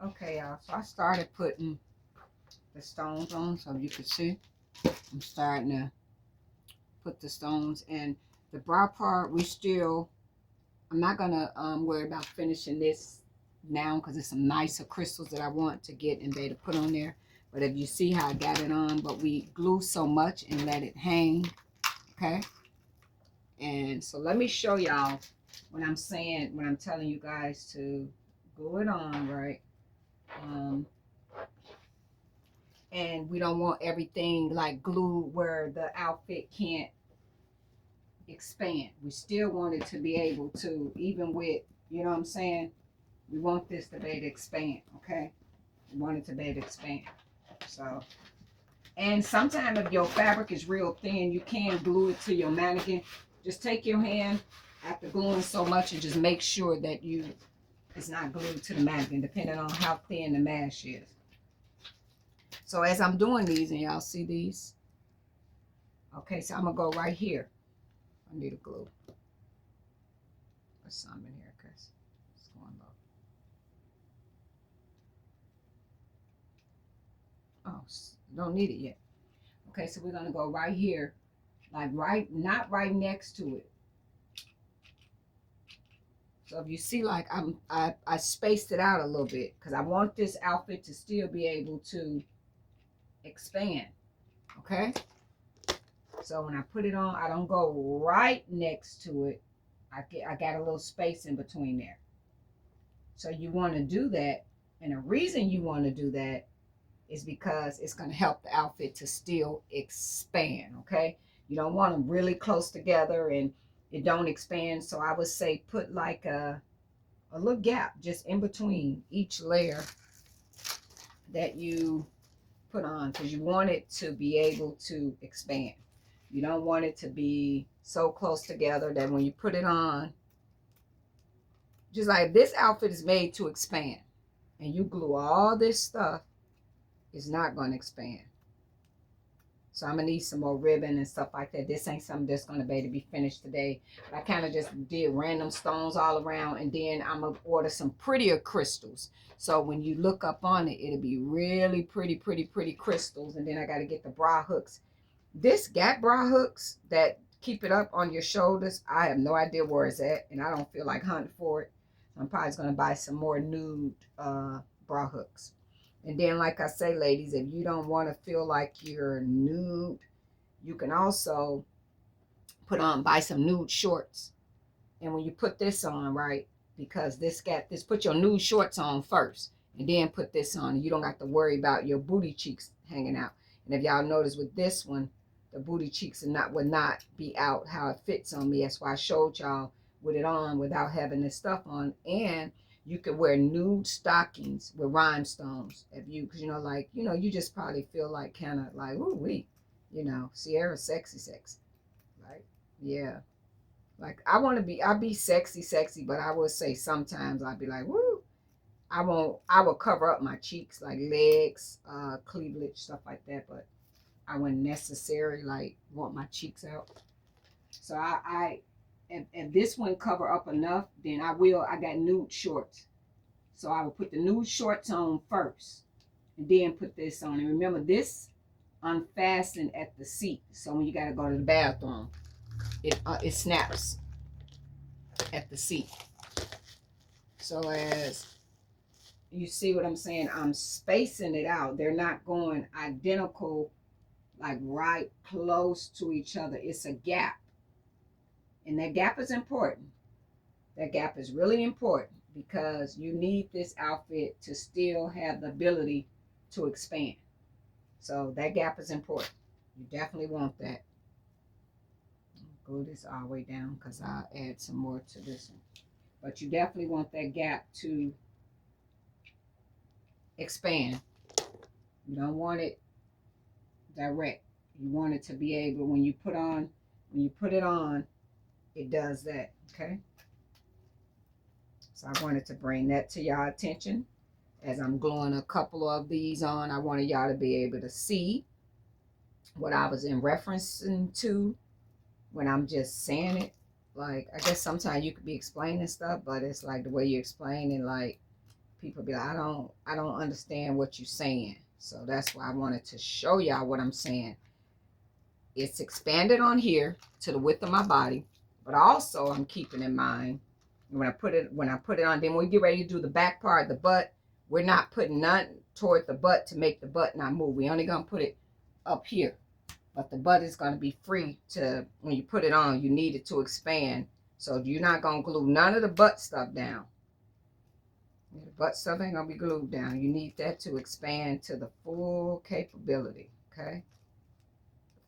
Okay, y'all. So I started putting the stones on so you can see. I'm starting to put the stones in. The brow part, I'm not going to worry about finishing this now because it's some nicer crystals that I want to get and be able to put on there. But if you see how I got it on, but we glue so much and let it hang, okay? And so let me show y'all when I'm telling you guys to glue it on, right? And we don't want everything like glue where the outfit can't expand. We still want it to be able to, even with, you know what I'm saying? We want this to be able to expand, okay? We want it to be able to expand. So, and sometimes if your fabric is real thin, you can glue it to your mannequin. Just take your hand after gluing so much and just make sure that it's not glued to the mannequin, depending on how thin the mesh is. So as I'm doing these, and y'all see these, okay, so I'm gonna go right here. I need a glue. There's some in here because it's going low. Oh, don't need it yet. Okay, so we're gonna go right here, like not right next to it. So if you see, like I spaced it out a little bit because I want this outfit to still be able to expand. Okay. So when I put it on, I don't go right next to it. I got a little space in between there. So you want to do that, and the reason you want to do that is because it's going to help the outfit to still expand. Okay. You don't want them really close together and it don't expand. So I would say put like a little gap just in between each layer that you put on, because you want it to be able to expand. You don't want it to be so close together that when you put it on, just like this outfit is made to expand, and you glue all this stuff, it's not going to expand. So I'm gonna need some more ribbon and stuff like that. This ain't something that's gonna be able to be finished today. But I kind of just did random stones all around, and then I'm gonna order some prettier crystals. So when you look up on it, it'll be really pretty, pretty, pretty crystals. And then I gotta get the bra hooks. This Gap bra hooks that keep it up on your shoulders, I have no idea where it's at, and I don't feel like hunting for it. I'm probably gonna buy some more nude bra hooks. And then, like I say, ladies, if you don't want to feel like you're nude, you can also buy some nude shorts. And when you put this on, right, because put your nude shorts on first and then put this on. You don't have to worry about your booty cheeks hanging out. And if y'all notice with this one, the booty cheeks would not be out how it fits on me. That's why I showed y'all with it on without having this stuff on. And you could wear nude stockings with rhinestones because you just probably feel like kind of like, ooh, Sierra sexy, right? Yeah. Like I be sexy, but I will say sometimes I'll be like, woo. I will cover up my cheeks, like legs, cleavage, stuff like that, but I wouldn't necessarily like want my cheeks out. So if this one cover up enough, then I got nude shorts. So I will put the nude shorts on first and then put this on. And remember, this unfastened at the seat. So when you got to go to the bathroom, it snaps at the seat. So as you see what I'm saying, I'm spacing it out. They're not going identical, like right close to each other. It's a gap. And that gap is important. That gap is really important because you need this outfit to still have the ability to expand. So that gap is important. You definitely want that. Glue this all the way down because I'll add some more to this one. But you definitely want that gap to expand. You don't want it direct. You want it to be able, when you put it on, it does that, okay? So I wanted to bring that to y'all attention. As I'm gluing a couple of these on, I wanted y'all to be able to see what I was in referencing to when I'm just saying it. Like, I guess sometimes you could be explaining stuff, but it's like the way you explain it, like, people be like, I don't understand what you're saying. So that's why I wanted to show y'all what I'm saying. It's expanded on here to the width of my body, but also I'm keeping in mind when I put it on, then when we get ready to do the back part, the butt, we're not putting none toward the butt to make the butt not move. We only gonna put it up here, but the butt is gonna be free to, when you put it on, you need it to expand. So you're not gonna glue none of the butt stuff down. The butt stuff ain't gonna be glued down. You need that to expand to the full capability, okay?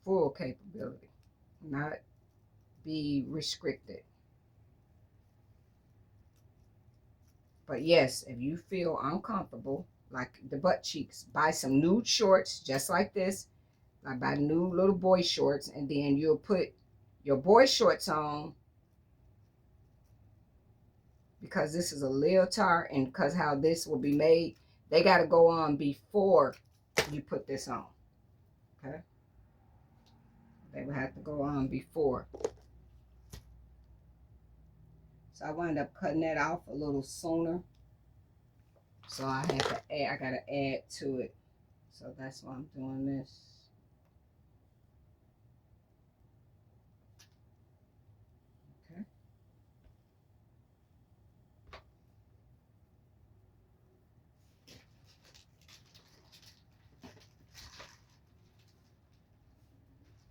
Full capability, not be restricted. But yes, if you feel uncomfortable, like the butt cheeks, buy some nude shorts just like this. Like buy new little boy shorts, and then you'll put your boy shorts on, because this is a leotard, and because how this will be made, they got to go on before you put this on, okay? They will have to go on before. So I wound up cutting that off a little sooner. So I had to add, I got to add to it. So that's why I'm doing this. Okay.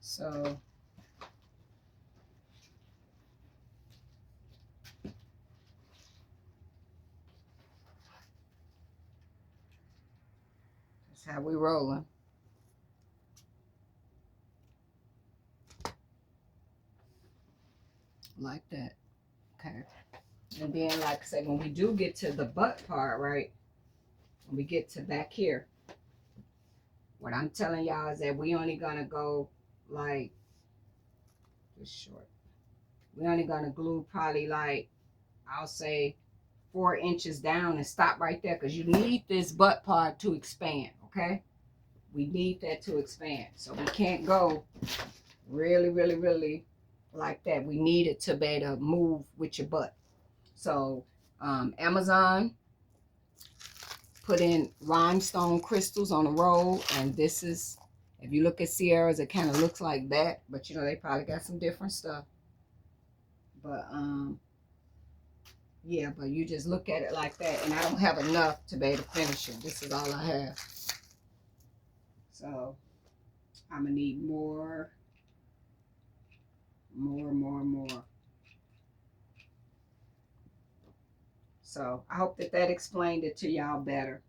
So that's how we rolling. Like that. Okay. And then, like I said, when we do get to the butt part, right? When we get to back here, what I'm telling y'all is that we only gonna go like this short. We only gonna glue probably like, I'll say 4 inches down and stop right there, because you need this butt part to expand, okay? We need that to expand. So we can't go really, really, really like that. We need it to be able to move with your butt. So Amazon put in rhinestone crystals on the roll, and this is, if you look at Sierra's, it kind of looks like that, but you know, they probably got some different stuff. But yeah, but you just look at it like that, and I don't have enough to be able to finish it. This is all I have. So I'm gonna need more. So I hope that that explained it to y'all better.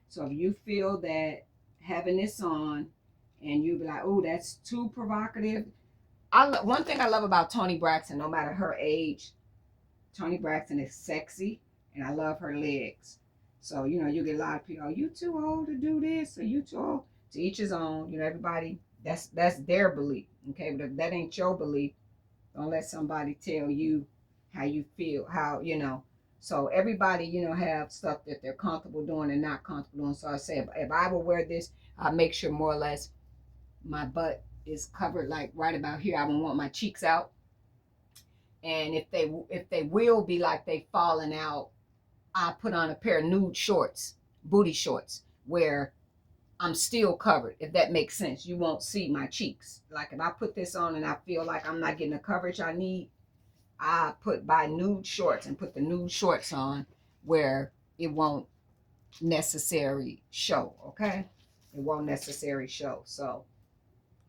So if you feel that having this on and you be like, oh, that's too provocative. One thing I love about Toni Braxton, no matter her age, Toni Braxton is sexy, and I love her legs. So, you know, you get a lot of people, oh, you too old to do this, or you too old. To each his own. You know, everybody, that's their belief. Okay, but if that ain't your belief, don't let somebody tell you how you feel, how, you know. So everybody, you know, have stuff that they're comfortable doing and not comfortable doing. So I say, if I would wear this, I make sure more or less my butt is covered, like right about here. I don't want my cheeks out. And if they will be like they falling out, I put on a pair of nude shorts, booty shorts, where I'm still covered, if that makes sense. You won't see my cheeks. Like if I put this on and I feel like I'm not getting the coverage I need, I buy nude shorts and put the nude shorts on where it won't necessarily show, okay? It won't necessarily show. So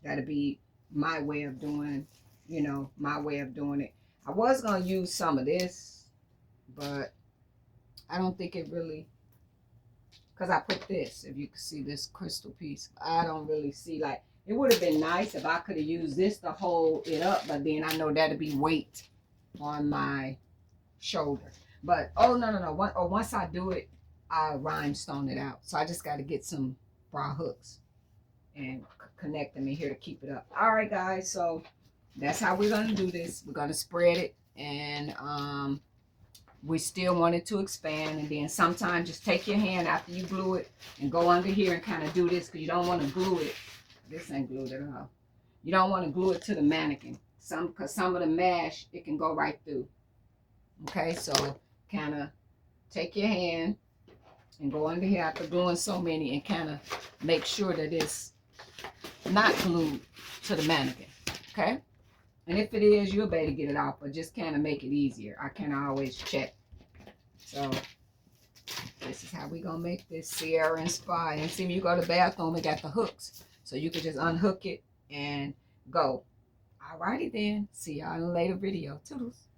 that'll be my way of doing, you know, my way of doing it. I was going to use some of this, but I don't think it really, because I put this, if you can see this crystal piece, I don't really see, like, it would have been nice if I could have used this to hold it up, but then I know that'd be weight on my shoulder. But, oh, no. Once I do it, I rhinestone it out. So I just got to get some bra hooks and connect them in here to keep it up. All right, guys, so that's how we're going to do this. We're going to spread it, and we still want it to expand. And then sometimes just take your hand after you glue it and go under here and kind of do this, because you don't want to glue it. This ain't glued at all. You don't want to glue it to the mannequin. Because some of the mesh, it can go right through. Okay, so kind of take your hand and go under here after doing so many and kind of make sure that it's not glued to the mannequin, okay? And if it is, you'll be able to get it off, but just kind of make it easier. I can always check. So this is how we gonna make this Sierra inspired. And see, when you go to the bathroom, it got the hooks, so you can just unhook it and go. Alrighty then. See y'all in a later video. Toodles.